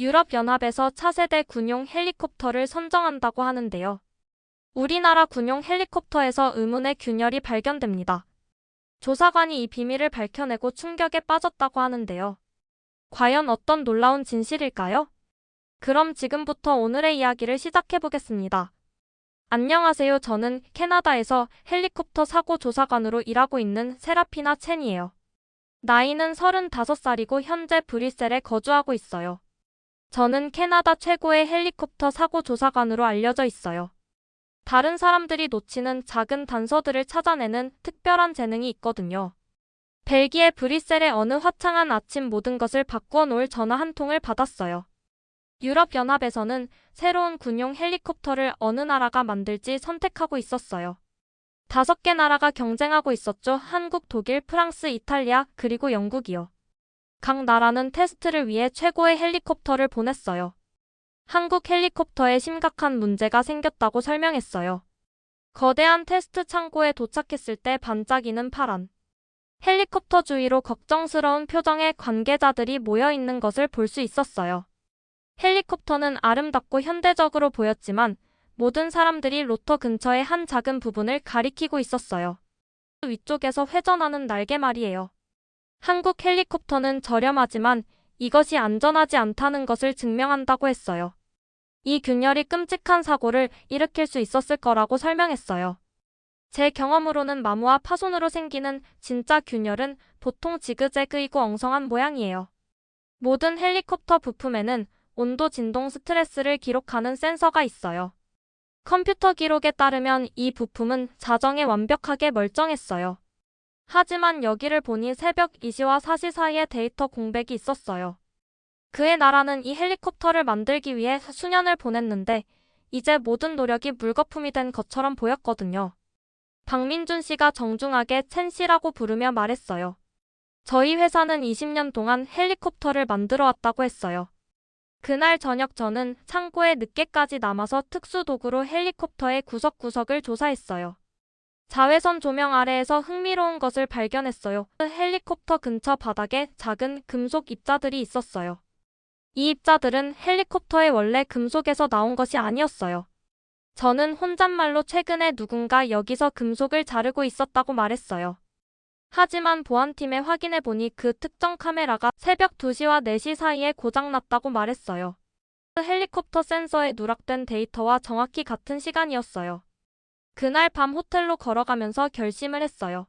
유럽연합에서 차세대 군용 헬리콥터를 선정한다고 하는데요. 우리나라 군용 헬리콥터에서 의문의 균열이 발견됩니다. 조사관이 이 비밀을 밝혀내고 충격에 빠졌다고 하는데요. 과연 어떤 놀라운 진실일까요? 그럼 지금부터 오늘의 이야기를 시작해보겠습니다. 안녕하세요. 저는 캐나다에서 헬리콥터 사고 조사관으로 일하고 있는 세라피나 첸이에요. 나이는 35살이고 현재 브뤼셀에 거주하고 있어요. 저는 캐나다 최고의 헬리콥터 사고 조사관으로 알려져 있어요. 다른 사람들이 놓치는 작은 단서들을 찾아내는 특별한 재능이 있거든요. 벨기에 브뤼셀의 어느 화창한 아침 모든 것을 바꾸어 놓을 전화 한 통을 받았어요. 유럽연합에서는 새로운 군용 헬리콥터를 어느 나라가 만들지 선택하고 있었어요. 5개 나라가 경쟁하고 있었죠. 한국, 독일, 프랑스, 이탈리아, 그리고 영국이요. 각 나라는 테스트를 위해 최고의 헬리콥터를 보냈어요. 한국 헬리콥터에 심각한 문제가 생겼다고 설명했어요. 거대한 테스트 창고에 도착했을 때 반짝이는 파란 헬리콥터 주위로 걱정스러운 표정의 관계자들이 모여 있는 것을 볼 수 있었어요. 헬리콥터는 아름답고 현대적으로 보였지만 모든 사람들이 로터 근처의 한 작은 부분을 가리키고 있었어요. 위쪽에서 회전하는 날개 말이에요. 한국 헬리콥터는 저렴하지만 이것이 안전하지 않다는 것을 증명한다고 했어요. 이 균열이 끔찍한 사고를 일으킬 수 있었을 거라고 설명했어요. 제 경험으로는 마모와 파손으로 생기는 진짜 균열은 보통 지그재그이고 엉성한 모양이에요. 모든 헬리콥터 부품에는 온도, 진동, 스트레스를 기록하는 센서가 있어요. 컴퓨터 기록에 따르면 이 부품은 자정에 완벽하게 멀쩡했어요. 하지만 여기를 보니 새벽 2시와 4시 사이에 데이터 공백이 있었어요. 그의 나라는 이 헬리콥터를 만들기 위해 수년을 보냈는데 이제 모든 노력이 물거품이 된 것처럼 보였거든요. 박민준 씨가 정중하게 첸 씨라고 부르며 말했어요. 저희 회사는 20년 동안 헬리콥터를 만들어 왔다고 했어요. 그날 저녁 저는 창고에 늦게까지 남아서 특수도구로 헬리콥터의 구석구석을 조사했어요. 자외선 조명 아래에서 흥미로운 것을 발견했어요. 헬리콥터 근처 바닥에 작은 금속 입자들이 있었어요. 이 입자들은 헬리콥터의 원래 금속에서 나온 것이 아니었어요. 저는 혼잣말로 최근에 누군가 여기서 금속을 자르고 있었다고 말했어요. 하지만 보안팀에 확인해보니 그 특정 카메라가 새벽 2시와 4시 사이에 고장났다고 말했어요. 헬리콥터 센서에 누락된 데이터와 정확히 같은 시간이었어요. 그날 밤 호텔로 걸어가면서 결심을 했어요.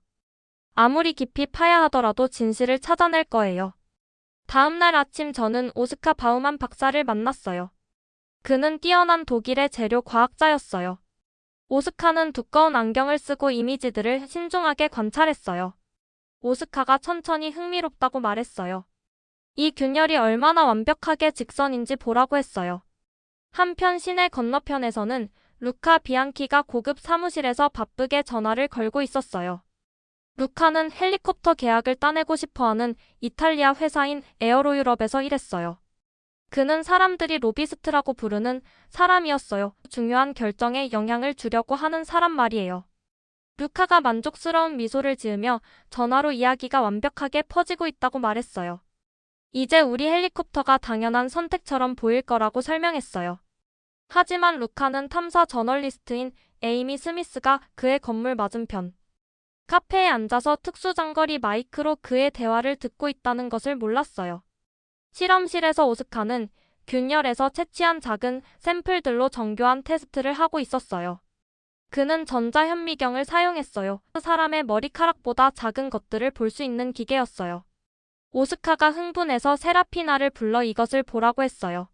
아무리 깊이 파야 하더라도 진실을 찾아낼 거예요. 다음날 아침 저는 오스카 바우만 박사를 만났어요. 그는 뛰어난 독일의 재료 과학자였어요. 오스카는 두꺼운 안경을 쓰고 이미지들을 신중하게 관찰했어요. 오스카가 천천히 흥미롭다고 말했어요. 이 균열이 얼마나 완벽하게 직선인지 보라고 했어요. 한편 시내 건너편에서는 루카 비앙키가 고급 사무실에서 바쁘게 전화를 걸고 있었어요. 루카는 헬리콥터 계약을 따내고 싶어하는 이탈리아 회사인 에어로유럽에서 일했어요. 그는 사람들이 로비스트라고 부르는 사람이었어요. 중요한 결정에 영향을 주려고 하는 사람 말이에요. 루카가 만족스러운 미소를 지으며 전화로 이야기가 완벽하게 퍼지고 있다고 말했어요. 이제 우리 헬리콥터가 당연한 선택처럼 보일 거라고 설명했어요. 하지만 루카는 탐사 저널리스트인 에이미 스미스가 그의 건물 맞은편 카페에 앉아서 특수장거리 마이크로 그의 대화를 듣고 있다는 것을 몰랐어요. 실험실에서 오스카는 균열에서 채취한 작은 샘플들로 정교한 테스트를 하고 있었어요. 그는 전자현미경을 사용했어요. 사람의 머리카락보다 작은 것들을 볼 수 있는 기계였어요. 오스카가 흥분해서 세라피나를 불러 이것을 보라고 했어요.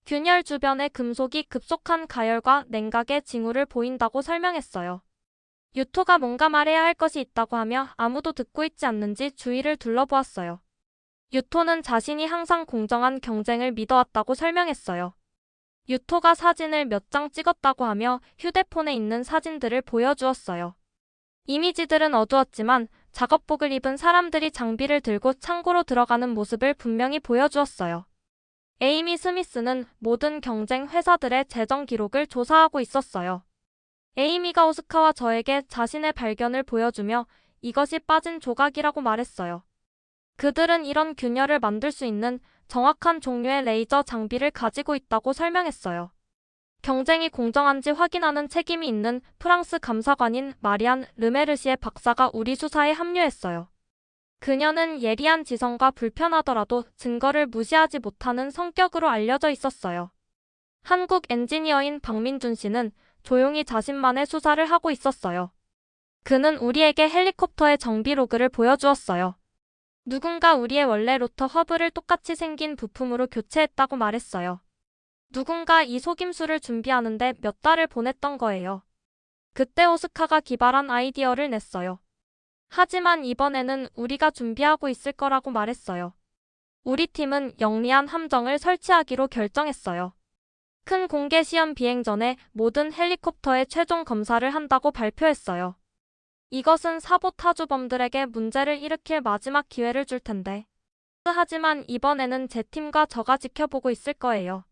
균열 주변의 금속이 급속한 가열과 냉각의 징후를 보인다고 설명했어요. 유토가 뭔가 말해야 할 것이 있다고 하며 아무도 듣고 있지 않는지 주위를 둘러보았어요. 유토는 자신이 항상 공정한 경쟁을 믿어왔다고 설명했어요. 유토가 사진을 몇 장 찍었다고 하며 휴대폰에 있는 사진들을 보여주었어요. 이미지들은 어두웠지만 작업복을 입은 사람들이 장비를 들고 창고로 들어가는 모습을 분명히 보여주었어요. 에이미 스미스는 모든 경쟁 회사들의 재정 기록을 조사하고 있었어요. 에이미가 오스카와 저에게 자신의 발견을 보여주며 이것이 빠진 조각이라고 말했어요. 그들은 이런 균열을 만들 수 있는 정확한 종류의 레이저 장비를 가지고 있다고 설명했어요. 경쟁이 공정한지 확인하는 책임이 있는 프랑스 감사관인 마리안 르메르시에 박사가 우리 수사에 합류했어요. 그녀는 예리한 지성과 불편하더라도 증거를 무시하지 못하는 성격으로 알려져 있었어요. 한국 엔지니어인 박민준 씨는 조용히 자신만의 수사를 하고 있었어요. 그는 우리에게 헬리콥터의 정비 로그를 보여주었어요. 누군가 우리의 원래 로터 허브를 똑같이 생긴 부품으로 교체했다고 말했어요. 누군가 이 속임수를 준비하는데 몇 달을 보냈던 거예요. 그때 오스카가 기발한 아이디어를 냈어요. 하지만 이번에는 우리가 준비하고 있을 거라고 말했어요. 우리 팀은 영리한 함정을 설치하기로 결정했어요. 큰 공개 시험 비행 전에 모든 헬리콥터의 최종 검사를 한다고 발표했어요. 이것은 사보타주범들에게 문제를 일으킬 마지막 기회를 줄 텐데. 하지만 이번에는 제 팀과 저가 지켜보고 있을 거예요.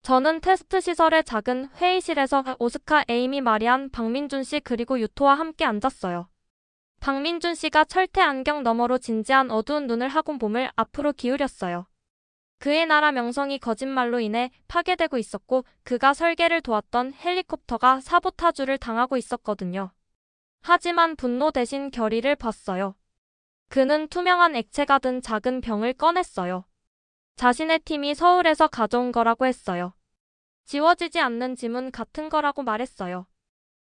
저는 테스트 시설의 작은 회의실에서 오스카, 에이미, 마리안, 박민준 씨 그리고 유토와 함께 앉았어요. 박민준 씨가 철퇴 안경 너머로 진지한 어두운 눈을 하고 몸을 앞으로 기울였어요. 그의 나라 명성이 거짓말로 인해 파괴되고 있었고 그가 설계를 도왔던 헬리콥터가 사보타주를 당하고 있었거든요. 하지만 분노 대신 결의를 봤어요. 그는 투명한 액체가 든 작은 병을 꺼냈어요. 자신의 팀이 서울에서 가져온 거라고 했어요. 지워지지 않는 지문 같은 거라고 말했어요.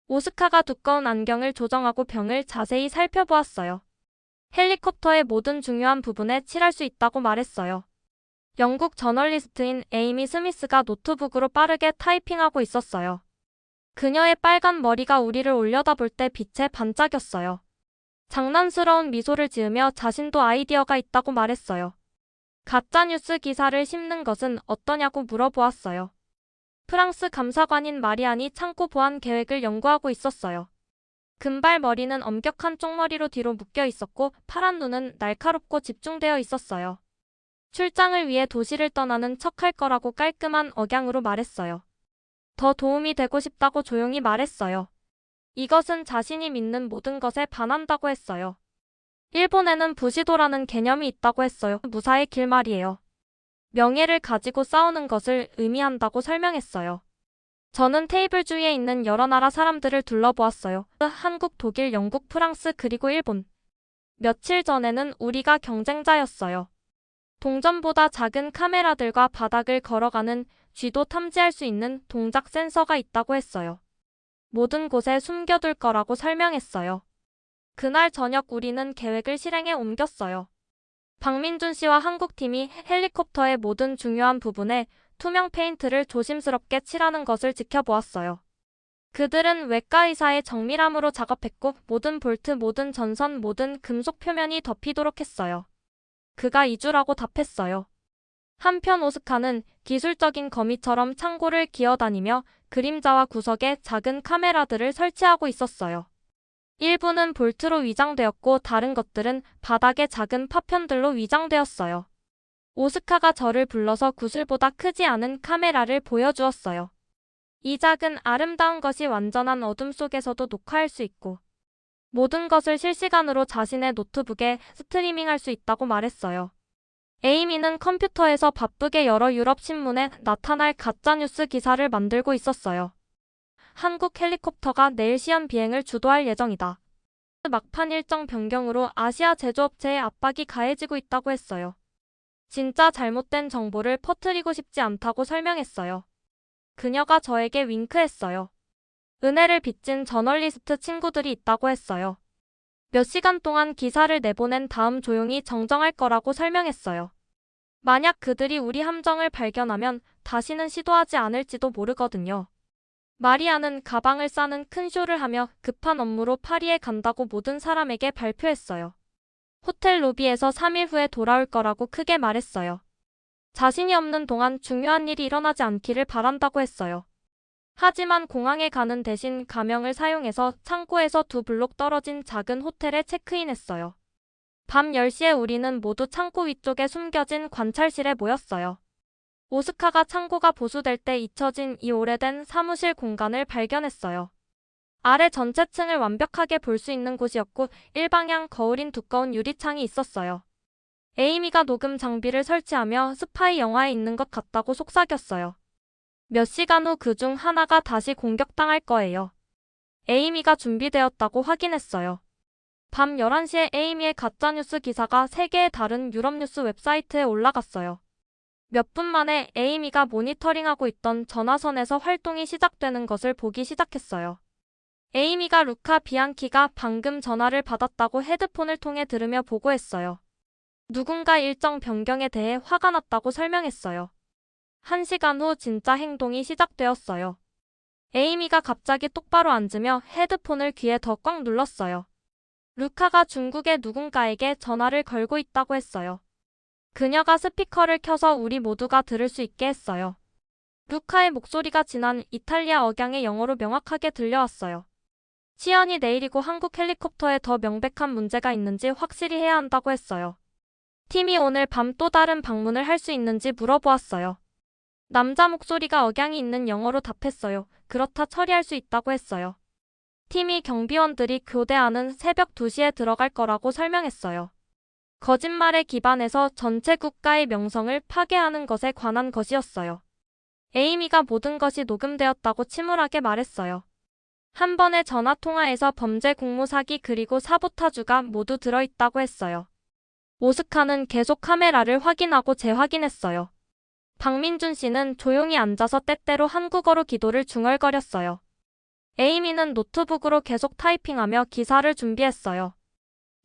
오스카가 두꺼운 안경을 조정하고 병을 자세히 살펴보았어요. 헬리콥터의 모든 중요한 부분에 칠할 수 있다고 말했어요. 영국 저널리스트인 에이미 스미스가 노트북으로 빠르게 타이핑하고 있었어요. 그녀의 빨간 머리가 우리를 올려다볼 때 빛에 반짝였어요. 장난스러운 미소를 지으며 자신도 아이디어가 있다고 말했어요. 가짜뉴스 기사를 씹는 것은 어떠냐고 물어보았어요. 프랑스 감사관인 마리안이 창고 보안 계획을 연구하고 있었어요. 금발 머리는 엄격한 쪽머리로 뒤로 묶여 있었고 파란 눈은 날카롭고 집중되어 있었어요. 출장을 위해 도시를 떠나는 척할 거라고 깔끔한 억양으로 말했어요. 더 도움이 되고 싶다고 조용히 말했어요. 이것은 자신이 믿는 모든 것에 반한다고 했어요. 일본에는 부시도라는 개념이 있다고 했어요. 무사의 길 말이에요. 명예를 가지고 싸우는 것을 의미한다고 설명했어요. 저는 테이블 주위에 있는 여러 나라 사람들을 둘러보았어요. 한국, 독일, 영국, 프랑스 그리고 일본. 며칠 전에는 우리가 경쟁자였어요. 동전보다 작은 카메라들과 바닥을 걸어가는 쥐도 탐지할 수 있는 동작 센서가 있다고 했어요. 모든 곳에 숨겨둘 거라고 설명했어요. 그날 저녁 우리는 계획을 실행에 옮겼어요. 박민준 씨와 한국팀이 헬리콥터의 모든 중요한 부분에 투명 페인트를 조심스럽게 칠하는 것을 지켜보았어요. 그들은 외과의사의 정밀함으로 작업했고 모든 볼트, 모든 전선, 모든 금속 표면이 덮이도록 했어요. 그가 2주라고 답했어요. 한편 오스카는 기술적인 거미처럼 창고를 기어다니며 그림자와 구석에 작은 카메라들을 설치하고 있었어요. 일부는 볼트로 위장되었고 다른 것들은 바닥에 작은 파편들로 위장되었어요. 오스카가 저를 불러서 구슬보다 크지 않은 카메라를 보여주었어요. 이 작은 아름다운 것이 완전한 어둠 속에서도 녹화할 수 있고 모든 것을 실시간으로 자신의 노트북에 스트리밍할 수 있다고 말했어요. 에이미는 컴퓨터에서 바쁘게 여러 유럽 신문에 나타날 가짜뉴스 기사를 만들고 있었어요. 한국 헬리콥터가 내일 시험 비행을 주도할 예정이다. 막판 일정 변경으로 아시아 제조업체의 압박이 가해지고 있다고 했어요. 진짜 잘못된 정보를 퍼뜨리고 싶지 않다고 설명했어요. 그녀가 저에게 윙크했어요. 은혜를 빚진 저널리스트 친구들이 있다고 했어요. 몇 시간 동안 기사를 내보낸 다음 조용히 정정할 거라고 설명했어요. 만약 그들이 우리 함정을 발견하면 다시는 시도하지 않을지도 모르거든요. 마리아는 가방을 싸는 큰 쇼를 하며 급한 업무로 파리에 간다고 모든 사람에게 발표했어요. 호텔 로비에서 3일 후에 돌아올 거라고 크게 말했어요. 자신이 없는 동안 중요한 일이 일어나지 않기를 바란다고 했어요. 하지만 공항에 가는 대신 가명을 사용해서 창고에서 2블록 떨어진 작은 호텔에 체크인했어요. 밤 10시에 우리는 모두 창고 위쪽에 숨겨진 관찰실에 모였어요. 오스카가 창고가 보수될 때 잊혀진 이 오래된 사무실 공간을 발견했어요. 아래 전체 층을 완벽하게 볼 수 있는 곳이었고 일방향 거울인 두꺼운 유리창이 있었어요. 에이미가 녹음 장비를 설치하며 스파이 영화에 있는 것 같다고 속삭였어요. 몇 시간 후 그 중 하나가 다시 공격당할 거예요. 에이미가 준비되었다고 확인했어요. 밤 11시에 에이미의 가짜뉴스 기사가 3개의 다른 유럽 뉴스 웹사이트에 올라갔어요. 몇 분 만에 에이미가 모니터링하고 있던 전화선에서 활동이 시작되는 것을 보기 시작했어요. 에이미가 루카 비앙키가 방금 전화를 받았다고 헤드폰을 통해 들으며 보고했어요. 누군가 일정 변경에 대해 화가 났다고 설명했어요. 1시간 후 진짜 행동이 시작되었어요. 에이미가 갑자기 똑바로 앉으며 헤드폰을 귀에 더 꽉 눌렀어요. 루카가 중국의 누군가에게 전화를 걸고 있다고 했어요. 그녀가 스피커를 켜서 우리 모두가 들을 수 있게 했어요. 루카의 목소리가 진한 이탈리아 억양의 영어로 명확하게 들려왔어요. 시연이 내일이고 한국 헬리콥터에 더 명백한 문제가 있는지 확실히 해야 한다고 했어요. 팀이 오늘 밤 또 다른 방문을 할 수 있는지 물어보았어요. 남자 목소리가 억양이 있는 영어로 답했어요. 그렇다 처리할 수 있다고 했어요. 팀이 경비원들이 교대하는 새벽 2시에 들어갈 거라고 설명했어요. 거짓말에 기반해서 전체 국가의 명성을 파괴하는 것에 관한 것이었어요. 에이미가 모든 것이 녹음되었다고 침울하게 말했어요. 한 번의 전화 통화에서 범죄 공모 사기 그리고 사보타주가 모두 들어있다고 했어요. 오스카는 계속 카메라를 확인하고 재확인했어요. 박민준 씨는 조용히 앉아서 때때로 한국어로 기도를 중얼거렸어요. 에이미는 노트북으로 계속 타이핑하며 기사를 준비했어요.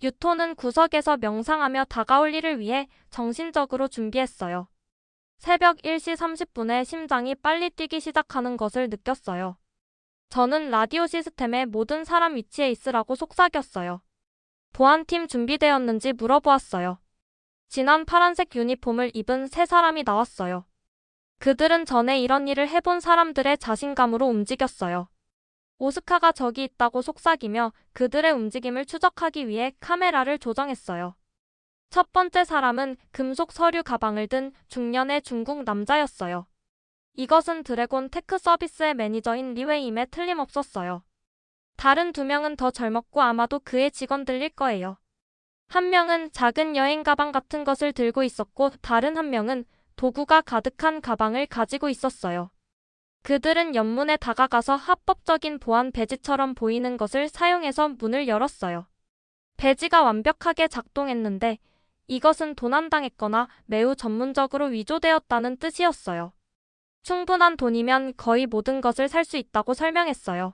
유토는 구석에서 명상하며 다가올 일을 위해 정신적으로 준비했어요. 새벽 1시 30분에 심장이 빨리 뛰기 시작하는 것을 느꼈어요. 저는 라디오 시스템에 모든 사람 위치에 있으라고 속삭였어요. 보안팀 준비되었는지 물어보았어요. 진한 파란색 유니폼을 입은 세 사람이 나왔어요. 그들은 전에 이런 일을 해본 사람들의 자신감으로 움직였어요. 오스카가 저기 있다고 속삭이며 그들의 움직임을 추적하기 위해 카메라를 조정했어요. 첫 번째 사람은 금속 서류 가방을 든 중년의 중국 남자였어요. 이것은 드래곤 테크 서비스의 매니저인 리웨임에 틀림없었어요. 다른 2명은 더 젊었고 아마도 그의 직원들일 거예요. 한 명은 작은 여행 가방 같은 것을 들고 있었고 다른 한 명은 도구가 가득한 가방을 가지고 있었어요. 그들은 연문에 다가가서 합법적인 보안 배지처럼 보이는 것을 사용해서 문을 열었어요. 배지가 완벽하게 작동했는데 이것은 도난당했거나 매우 전문적으로 위조되었다는 뜻이었어요. 충분한 돈이면 거의 모든 것을 살 수 있다고 설명했어요.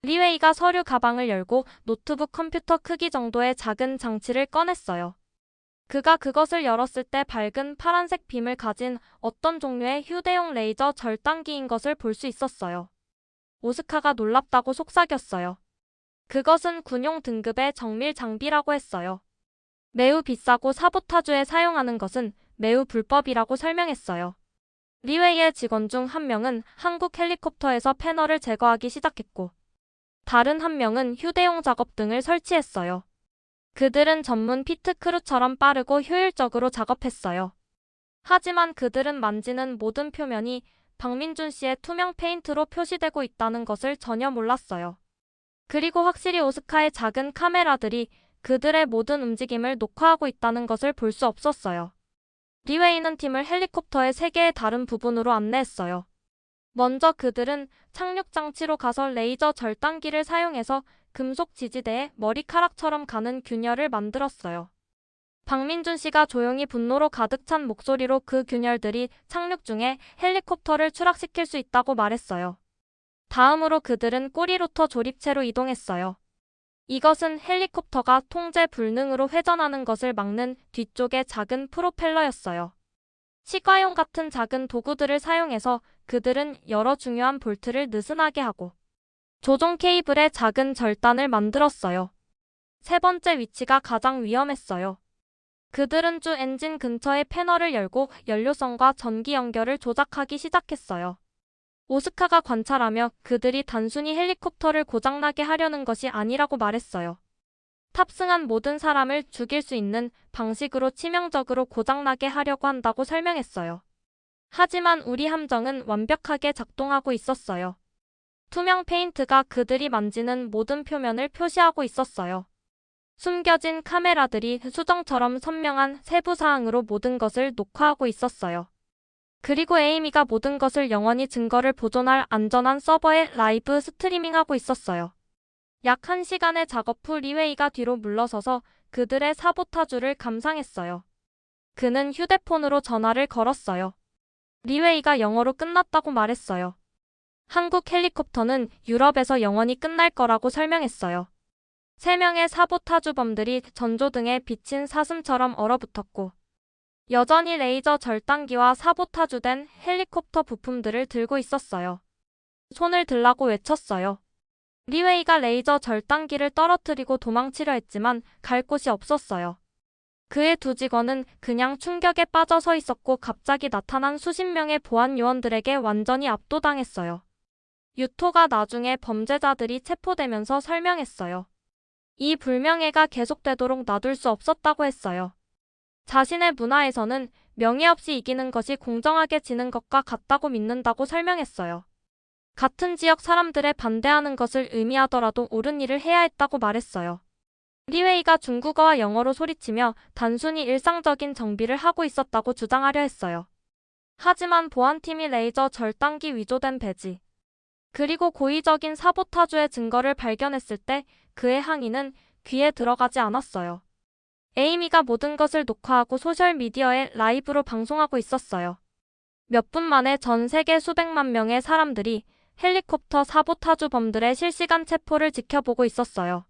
리웨이가 서류 가방을 열고 노트북 컴퓨터 크기 정도의 작은 장치를 꺼냈어요. 그가 그것을 열었을 때 밝은 파란색 빔을 가진 어떤 종류의 휴대용 레이저 절단기인 것을 볼 수 있었어요. 오스카가 놀랍다고 속삭였어요. 그것은 군용 등급의 정밀 장비라고 했어요. 매우 비싸고 사보타주에 사용하는 것은 매우 불법이라고 설명했어요. 리웨이의 직원 중 한 명은 한국 헬리콥터에서 패널을 제거하기 시작했고 다른 한 명은 휴대용 작업 등을 설치했어요. 그들은 전문 피트 크루처럼 빠르고 효율적으로 작업했어요. 하지만 그들은 만지는 모든 표면이 박민준 씨의 투명 페인트로 표시되고 있다는 것을 전혀 몰랐어요. 그리고 확실히 오스카의 작은 카메라들이 그들의 모든 움직임을 녹화하고 있다는 것을 볼 수 없었어요. 리웨이는 팀을 헬리콥터의 3개의 다른 부분으로 안내했어요. 먼저 그들은 착륙 장치로 가서 레이저 절단기를 사용해서 금속 지지대에 머리카락처럼 가는 균열을 만들었어요. 박민준 씨가 조용히 분노로 가득 찬 목소리로 그 균열들이 착륙 중에 헬리콥터를 추락시킬 수 있다고 말했어요. 다음으로 그들은 꼬리로터 조립체로 이동했어요. 이것은 헬리콥터가 통제 불능으로 회전하는 것을 막는 뒤쪽의 작은 프로펠러였어요. 치과용 같은 작은 도구들을 사용해서 그들은 여러 중요한 볼트를 느슨하게 하고 조종 케이블의 작은 절단을 만들었어요. 세 번째 위치가 가장 위험했어요. 그들은 주 엔진 근처의 패널을 열고 연료선과 전기 연결을 조작하기 시작했어요. 오스카가 관찰하며 그들이 단순히 헬리콥터를 고장나게 하려는 것이 아니라고 말했어요. 탑승한 모든 사람을 죽일 수 있는 방식으로 치명적으로 고장나게 하려고 한다고 설명했어요. 하지만 우리 함정은 완벽하게 작동하고 있었어요. 투명 페인트가 그들이 만지는 모든 표면을 표시하고 있었어요. 숨겨진 카메라들이 수정처럼 선명한 세부 사항으로 모든 것을 녹화하고 있었어요. 그리고 에이미가 모든 것을 영원히 증거를 보존할 안전한 서버에 라이브 스트리밍하고 있었어요. 약 1시간의 작업 후 리웨이가 뒤로 물러서서 그들의 사보타주를 감상했어요. 그는 휴대폰으로 전화를 걸었어요. 리웨이가 영어로 끝났다고 말했어요. 한국 헬리콥터는 유럽에서 영원히 끝날 거라고 설명했어요. 3명의 사보타주범들이 전조등에 비친 사슴처럼 얼어붙었고 여전히 레이저 절단기와 사보타주된 헬리콥터 부품들을 들고 있었어요. 손을 들라고 외쳤어요. 리웨이가 레이저 절단기를 떨어뜨리고 도망치려 했지만 갈 곳이 없었어요. 그의 두 직원은 그냥 충격에 빠져 서 있었고 갑자기 나타난 수십 명의 보안 요원들에게 완전히 압도당했어요. 유토가 나중에 범죄자들이 체포되면서 설명했어요. 이 불명예가 계속되도록 놔둘 수 없었다고 했어요. 자신의 문화에서는 명예 없이 이기는 것이 공정하게 지는 것과 같다고 믿는다고 설명했어요. 같은 지역 사람들에 반대하는 것을 의미하더라도 옳은 일을 해야 했다고 말했어요. 리웨이가 중국어와 영어로 소리치며 단순히 일상적인 정비를 하고 있었다고 주장하려 했어요. 하지만 보안팀이 레이저 절단기 위조된 배지, 그리고 고의적인 사보타주의 증거를 발견했을 때 그의 항의는 귀에 들어가지 않았어요. 에이미가 모든 것을 녹화하고 소셜미디어에 라이브로 방송하고 있었어요. 몇 분 만에 전 세계 수백만 명의 사람들이 헬리콥터 사보타주범들의 실시간 체포를 지켜보고 있었어요.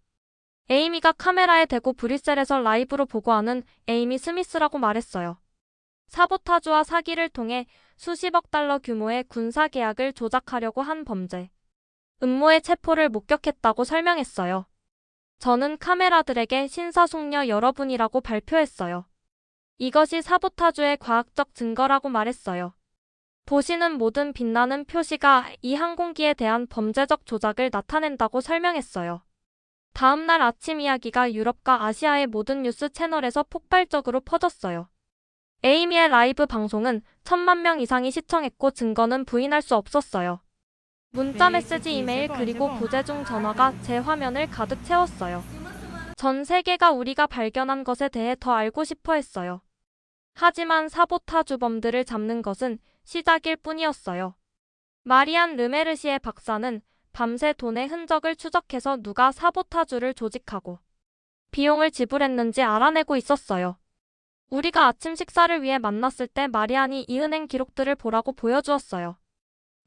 에이미가 카메라에 대고 브뤼셀에서 라이브로 보고하는 에이미 스미스라고 말했어요. 사보타주와 사기를 통해 수십억 달러 규모의 군사 계약을 조작하려고 한 범죄, 음모의 체포를 목격했다고 설명했어요. 저는 카메라들에게 심사숙녀 여러분이라고 발표했어요. 이것이 사보타주의 과학적 증거라고 말했어요. 보시는 모든 빛나는 표시가 이 항공기에 대한 범죄적 조작을 나타낸다고 설명했어요. 다음 날 아침 이야기가 유럽과 아시아의 모든 뉴스 채널에서 폭발적으로 퍼졌어요. 에이미의 라이브 방송은 1,000만 명 이상이 시청했고 증거는 부인할 수 없었어요. 문자 메시지, 이메일, 그리고 부재중 전화가 제 화면을 가득 채웠어요. 전 세계가 우리가 발견한 것에 대해 더 알고 싶어 했어요. 하지만 사보타주범들을 잡는 것은 시작일 뿐이었어요. 마리안 르메르시의 박사는 밤새 돈의 흔적을 추적해서 누가 사보타주를 조직하고 비용을 지불했는지 알아내고 있었어요. 우리가 아침 식사를 위해 만났을 때 마리안이 이 은행 기록들을 보라고 보여주었어요.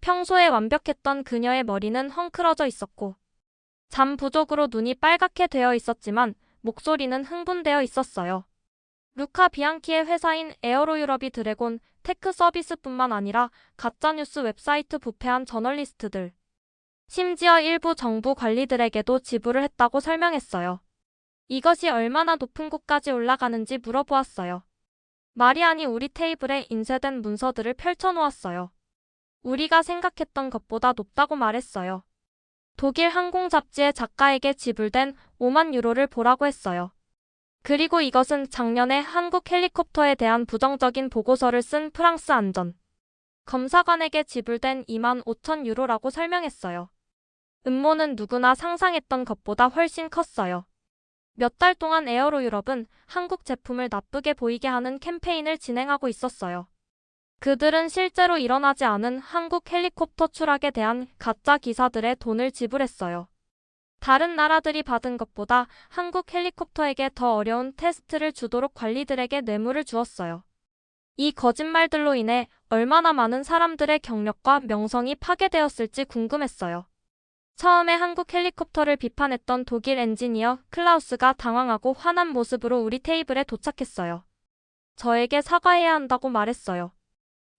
평소에 완벽했던 그녀의 머리는 헝클어져 있었고 잠 부족으로 눈이 빨갛게 되어 있었지만 목소리는 흥분되어 있었어요. 루카 비앙키의 회사인 에어로유럽이 드래곤 테크 서비스뿐만 아니라 가짜뉴스 웹사이트 부패한 저널리스트들, 심지어 일부 정부 관리들에게도 지불을 했다고 설명했어요. 이것이 얼마나 높은 곳까지 올라가는지 물어보았어요. 마리안이 우리 테이블에 인쇄된 문서들을 펼쳐놓았어요. 우리가 생각했던 것보다 높다고 말했어요. 독일 항공 잡지의 작가에게 지불된 5만 유로를 보라고 했어요. 그리고 이것은 작년에 한국 헬리콥터에 대한 부정적인 보고서를 쓴 프랑스 안전 검사관에게 지불된 2만 5천 유로라고 설명했어요. 음모는 누구나 상상했던 것보다 훨씬 컸어요. 몇 달 동안 에어로유럽은 한국 제품을 나쁘게 보이게 하는 캠페인을 진행하고 있었어요. 그들은 실제로 일어나지 않은 한국 헬리콥터 추락에 대한 가짜 기사들에 돈을 지불했어요. 다른 나라들이 받은 것보다 한국 헬리콥터에게 더 어려운 테스트를 주도록 관리들에게 뇌물을 주었어요. 이 거짓말들로 인해 얼마나 많은 사람들의 경력과 명성이 파괴되었을지 궁금했어요. 처음에 한국 헬리콥터를 비판했던 독일 엔지니어 클라우스가 당황하고 화난 모습으로 우리 테이블에 도착했어요. 저에게 사과해야 한다고 말했어요.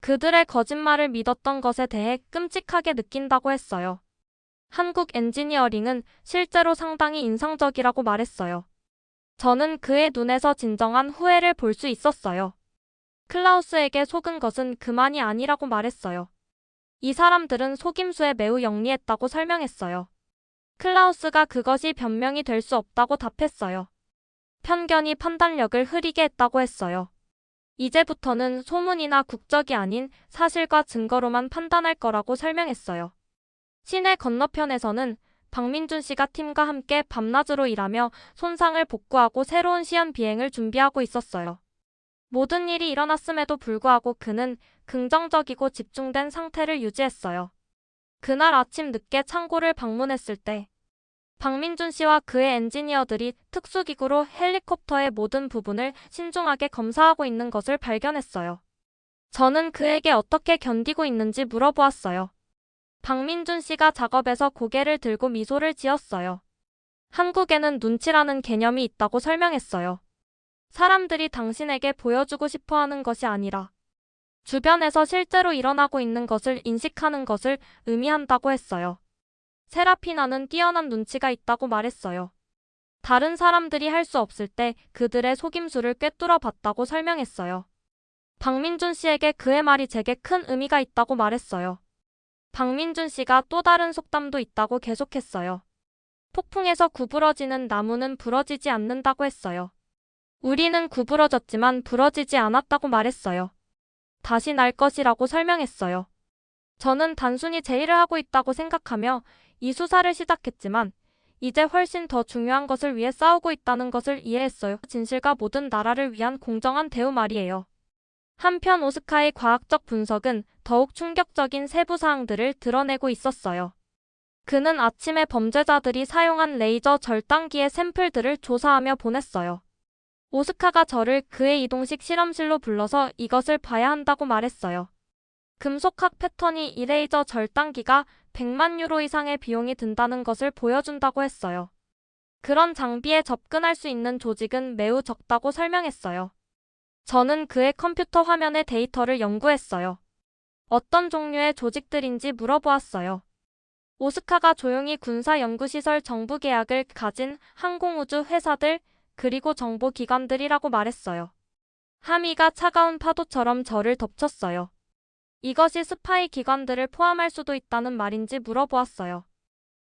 그들의 거짓말을 믿었던 것에 대해 끔찍하게 느낀다고 했어요. 한국 엔지니어링은 실제로 상당히 인상적이라고 말했어요. 저는 그의 눈에서 진정한 후회를 볼 수 있었어요. 클라우스에게 속은 것은 그만이 아니라고 말했어요. 이 사람들은 속임수에 매우 영리했다고 설명했어요. 클라우스가 그것이 변명이 될 수 없다고 답했어요. 편견이 판단력을 흐리게 했다고 했어요. 이제부터는 소문이나 국적이 아닌 사실과 증거로만 판단할 거라고 설명했어요. 시내 건너편에서는 박민준 씨가 팀과 함께 밤낮으로 일하며 손상을 복구하고 새로운 시연 비행을 준비하고 있었어요. 모든 일이 일어났음에도 불구하고 그는 긍정적이고 집중된 상태를 유지했어요. 그날 아침 늦게 창고를 방문했을 때 박민준 씨와 그의 엔지니어들이 특수기구로 헬리콥터의 모든 부분을 신중하게 검사하고 있는 것을 발견했어요. 저는 그에게 어떻게 견디고 있는지 물어보았어요. 박민준 씨가 작업에서 고개를 들고 미소를 지었어요. 한국에는 눈치라는 개념이 있다고 설명했어요. 사람들이 당신에게 보여주고 싶어 하는 것이 아니라 주변에서 실제로 일어나고 있는 것을 인식하는 것을 의미한다고 했어요. 세라피나는 뛰어난 눈치가 있다고 말했어요. 다른 사람들이 할 수 없을 때 그들의 속임수를 꿰뚫어 봤다고 설명했어요. 박민준 씨에게 그의 말이 제게 큰 의미가 있다고 말했어요. 박민준 씨가 또 다른 속담도 있다고 계속했어요. 폭풍에서 구부러지는 나무는 부러지지 않는다고 했어요. 우리는 구부러졌지만 부러지지 않았다고 말했어요. 다시 날 것이라고 설명했어요. 저는 단순히 제 일을 하고 있다고 생각하며 이 수사를 시작했지만 이제 훨씬 더 중요한 것을 위해 싸우고 있다는 것을 이해했어요. 진실과 모든 나라를 위한 공정한 대우 말이에요. 한편 오스카의 과학적 분석은 더욱 충격적인 세부 사항들을 드러내고 있었어요. 그는 아침에 범죄자들이 사용한 레이저 절단기의 샘플들을 조사하며 보냈어요. 오스카가 저를 그의 이동식 실험실로 불러서 이것을 봐야 한다고 말했어요. 금속학 패턴이 이 레이저 절단기가 100만 유로 이상의 비용이 든다는 것을 보여준다고 했어요. 그런 장비에 접근할 수 있는 조직은 매우 적다고 설명했어요. 저는 그의 컴퓨터 화면의 데이터를 연구했어요. 어떤 종류의 조직들인지 물어보았어요. 오스카가 조용히 군사연구시설 정부 계약을 가진 항공우주 회사들 그리고 정보기관들이라고 말했어요. 하미가 차가운 파도처럼 저를 덮쳤어요. 이것이 스파이 기관들을 포함할 수도 있다는 말인지 물어보았어요.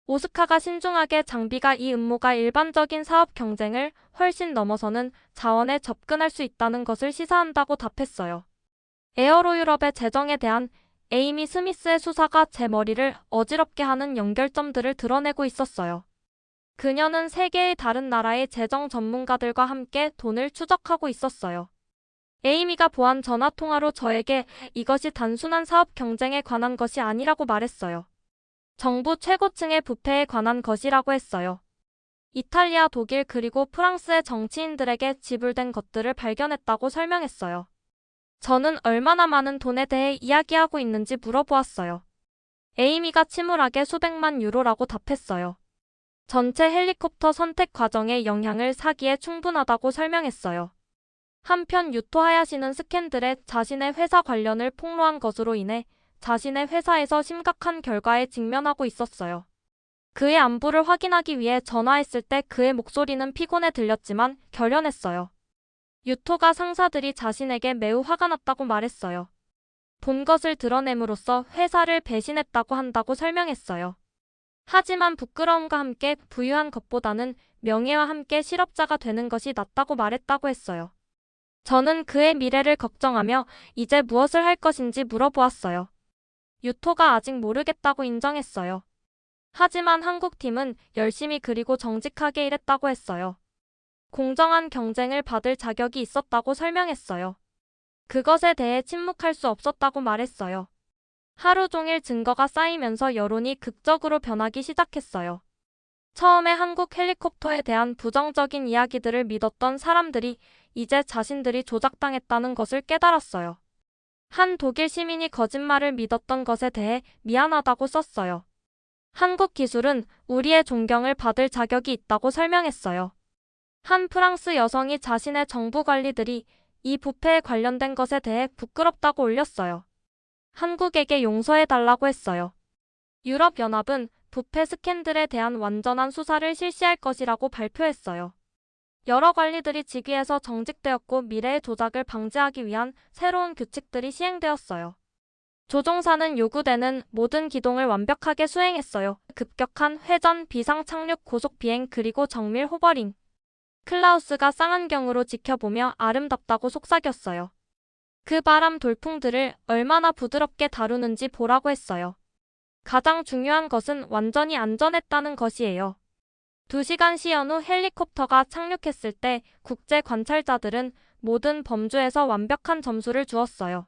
오스카가 신중하게 장비가 이 음모가 일반적인 사업 경쟁을 훨씬 넘어서는 자원에 접근할 수 있다는 것을 시사한다고 답했어요. 에어로유럽의 재정에 대한 에이미 스미스의 수사가 제 머리를 어지럽게 하는 연결점들을 드러내고 있었어요. 그녀는 세계의 다른 나라의 재정 전문가들과 함께 돈을 추적하고 있었어요. 에이미가 보안 전화 통화로 저에게 이것이 단순한 사업 경쟁에 관한 것이 아니라고 말했어요. 정부 최고층의 부패에 관한 것이라고 했어요. 이탈리아, 독일 그리고 프랑스의 정치인들에게 지불된 것들을 발견했다고 설명했어요. 저는 얼마나 많은 돈에 대해 이야기하고 있는지 물어보았어요. 에이미가 침울하게 수백만 유로라고 답했어요. 전체 헬리콥터 선택 과정의 영향을 사기에 충분하다고 설명했어요. 한편 유토 하야시는 스캔들에 자신의 회사 관련을 폭로한 것으로 인해 자신의 회사에서 심각한 결과에 직면하고 있었어요. 그의 안부를 확인하기 위해 전화했을 때 그의 목소리는 피곤해 들렸지만 결연했어요. 유토가 상사들이 자신에게 매우 화가 났다고 말했어요. 본 것을 드러냄으로써 회사를 배신했다고 한다고 설명했어요. 하지만 부끄러움과 함께 부유한 것보다는 명예와 함께 실업자가 되는 것이 낫다고 말했다고 했어요. 저는 그의 미래를 걱정하며 이제 무엇을 할 것인지 물어보았어요. 유토가 아직 모르겠다고 인정했어요. 하지만 한국팀은 열심히 그리고 정직하게 일했다고 했어요. 공정한 경쟁을 받을 자격이 있었다고 설명했어요. 그것에 대해 침묵할 수 없었다고 말했어요. 하루 종일 증거가 쌓이면서 여론이 극적으로 변하기 시작했어요. 처음에 한국 헬리콥터에 대한 부정적인 이야기들을 믿었던 사람들이 이제 자신들이 조작당했다는 것을 깨달았어요. 한 독일 시민이 거짓말을 믿었던 것에 대해 미안하다고 썼어요. 한국 기술은 우리의 존경을 받을 자격이 있다고 설명했어요. 한 프랑스 여성이 자신의 정부 관리들이 이 부패에 관련된 것에 대해 부끄럽다고 올렸어요. 한국에게 용서해달라고 했어요. 유럽연합은 부패 스캔들에 대한 완전한 수사를 실시할 것이라고 발표했어요. 여러 관리들이 직위에서 정직되었고 미래의 조작을 방지하기 위한 새로운 규칙들이 시행되었어요. 조종사는 요구되는 모든 기동을 완벽하게 수행했어요. 급격한 회전, 비상 착륙, 고속 비행 그리고 정밀 호버링. 클라우스가 쌍안경으로 지켜보며 아름답다고 속삭였어요. 그 바람 돌풍들을 얼마나 부드럽게 다루는지 보라고 했어요. 가장 중요한 것은 완전히 안전했다는 것이에요. 2시간 시연 후 헬리콥터가 착륙했을 때 국제 관찰자들은 모든 범주에서 완벽한 점수를 주었어요.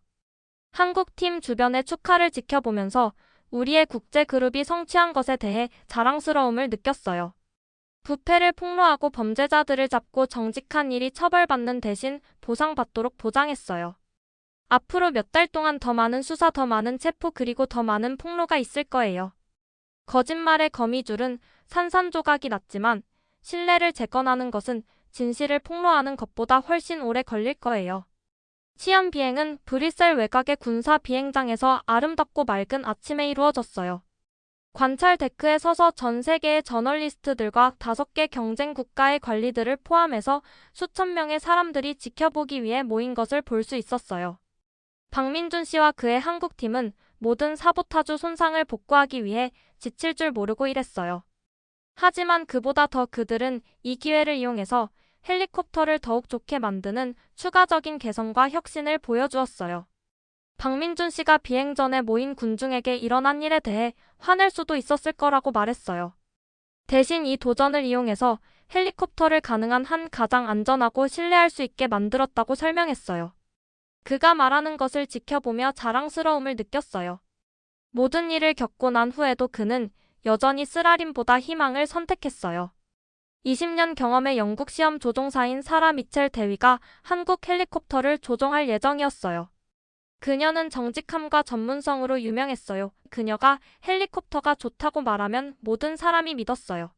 한국팀 주변의 축하를 지켜보면서 우리의 국제 그룹이 성취한 것에 대해 자랑스러움을 느꼈어요. 부패를 폭로하고 범죄자들을 잡고 정직한 일이 처벌받는 대신 보상받도록 보장했어요. 앞으로 몇 달 동안 더 많은 수사, 더 많은 체포, 그리고 더 많은 폭로가 있을 거예요. 거짓말의 거미줄은 산산조각이 났지만 신뢰를 재건하는 것은 진실을 폭로하는 것보다 훨씬 오래 걸릴 거예요. 시험 비행은 브뤼셀 외곽의 군사 비행장에서 아름답고 맑은 아침에 이루어졌어요. 관찰 데크에 서서 전 세계의 저널리스트들과 5개 경쟁 국가의 관리들을 포함해서 수천 명의 사람들이 지켜보기 위해 모인 것을 볼 수 있었어요. 박민준 씨와 그의 한국팀은 모든 사보타주 손상을 복구하기 위해 지칠 줄 모르고 일했어요. 하지만 그보다 더 그들은 이 기회를 이용해서 헬리콥터를 더욱 좋게 만드는 추가적인 개선과 혁신을 보여주었어요. 박민준 씨가 비행 전에 모인 군중에게 일어난 일에 대해 화낼 수도 있었을 거라고 말했어요. 대신 이 도전을 이용해서 헬리콥터를 가능한 한 가장 안전하고 신뢰할 수 있게 만들었다고 설명했어요. 그가 말하는 것을 지켜보며 자랑스러움을 느꼈어요. 모든 일을 겪고 난 후에도 그는 여전히 쓰라림보다 희망을 선택했어요. 20년 경험의 영국 시험 조종사인 사라 미첼 대위가 한국 헬리콥터를 조종할 예정이었어요. 그녀는 정직함과 전문성으로 유명했어요. 그녀가 헬리콥터가 좋다고 말하면 모든 사람이 믿었어요.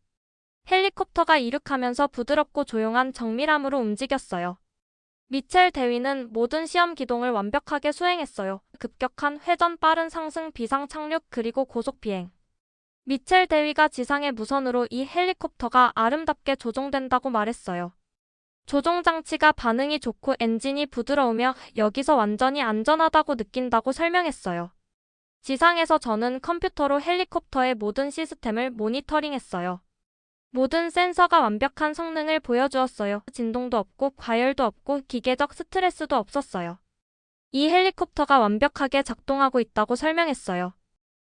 헬리콥터가 이륙하면서 부드럽고 조용한 정밀함으로 움직였어요. 미첼 대위는 모든 시험 기동을 완벽하게 수행했어요. 급격한 회전, 빠른 상승, 비상 착륙, 그리고 고속 비행. 미첼 대위가 지상의 무선으로 이 헬리콥터가 아름답게 조종된다고 말했어요. 조종 장치가 반응이 좋고 엔진이 부드러우며 여기서 완전히 안전하다고 느낀다고 설명했어요. 지상에서 저는 컴퓨터로 헬리콥터의 모든 시스템을 모니터링했어요. 모든 센서가 완벽한 성능을 보여주었어요. 진동도 없고 과열도 없고 기계적 스트레스도 없었어요. 이 헬리콥터가 완벽하게 작동하고 있다고 설명했어요.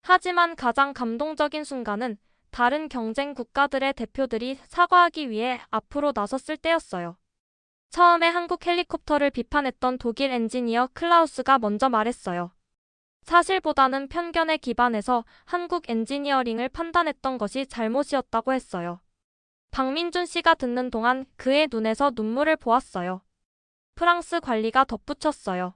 하지만 가장 감동적인 순간은 다른 경쟁 국가들의 대표들이 사과하기 위해 앞으로 나섰을 때였어요. 처음에 한국 헬리콥터를 비판했던 독일 엔지니어 클라우스가 먼저 말했어요. 사실보다는 편견에 기반해서 한국 엔지니어링을 판단했던 것이 잘못이었다고 했어요. 박민준 씨가 듣는 동안 그의 눈에서 눈물을 보았어요. 프랑스 관리가 덧붙였어요.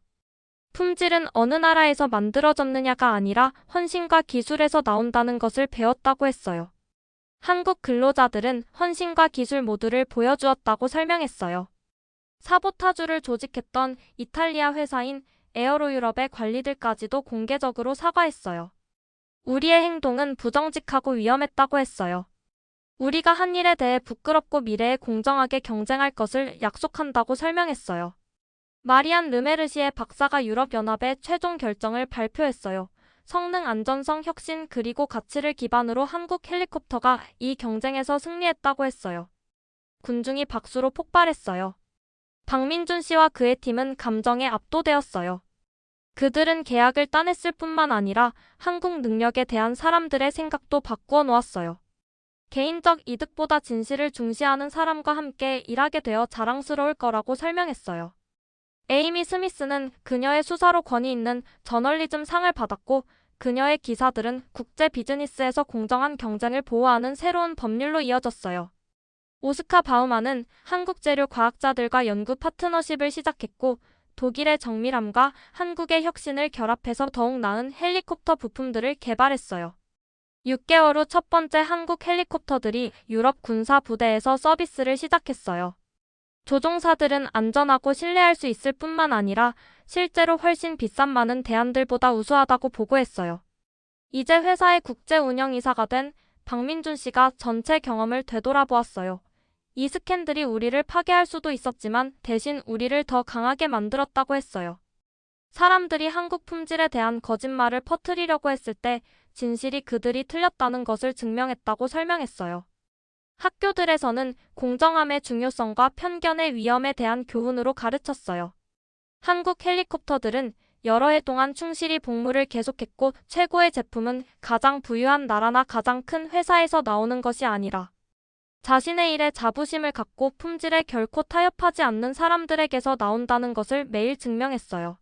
품질은 어느 나라에서 만들어졌느냐가 아니라 헌신과 기술에서 나온다는 것을 배웠다고 했어요. 한국 근로자들은 헌신과 기술 모두를 보여주었다고 설명했어요. 사보타주를 조직했던 이탈리아 회사인 에어로유럽의 관리들까지도 공개적으로 사과했어요. 우리의 행동은 부정직하고 위험했다고 했어요. 우리가 한 일에 대해 부끄럽고 미래에 공정하게 경쟁할 것을 약속한다고 설명했어요. 마리안 르메르시에 박사가 유럽연합의 최종 결정을 발표했어요. 성능, 안전성, 혁신, 그리고 가치를 기반으로 한국 헬리콥터가 이 경쟁에서 승리했다고 했어요. 군중이 박수로 폭발했어요. 박민준 씨와 그의 팀은 감정에 압도되었어요. 그들은 계약을 따냈을 뿐만 아니라 한국 능력에 대한 사람들의 생각도 바꾸어 놓았어요. 개인적 이득보다 진실을 중시하는 사람과 함께 일하게 되어 자랑스러울 거라고 설명했어요. 에이미 스미스는 그녀의 수사로 권위 있는 저널리즘 상을 받았고 그녀의 기사들은 국제 비즈니스에서 공정한 경쟁을 보호하는 새로운 법률로 이어졌어요. 오스카 바우만은 한국 재료 과학자들과 연구 파트너십을 시작했고 독일의 정밀함과 한국의 혁신을 결합해서 더욱 나은 헬리콥터 부품들을 개발했어요. 6개월 후 첫 번째 한국 헬리콥터들이 유럽 군사 부대에서 서비스를 시작했어요. 조종사들은 안전하고 신뢰할 수 있을 뿐만 아니라 실제로 훨씬 비싼 많은 대안들보다 우수하다고 보고했어요. 이제 회사의 국제 운영이사가 된 박민준 씨가 전체 경험을 되돌아보았어요. 이 스캔들이 우리를 파괴할 수도 있었지만 대신 우리를 더 강하게 만들었다고 했어요. 사람들이 한국 품질에 대한 거짓말을 퍼뜨리려고 했을 때 진실이 그들이 틀렸다는 것을 증명했다고 설명했어요. 학교들에서는 공정함의 중요성과 편견의 위험에 대한 교훈으로 가르쳤어요. 한국 헬리콥터들은 여러 해 동안 충실히 복무를 계속했고 최고의 제품은 가장 부유한 나라나 가장 큰 회사에서 나오는 것이 아니라 자신의 일에 자부심을 갖고 품질에 결코 타협하지 않는 사람들에게서 나온다는 것을 매일 증명했어요.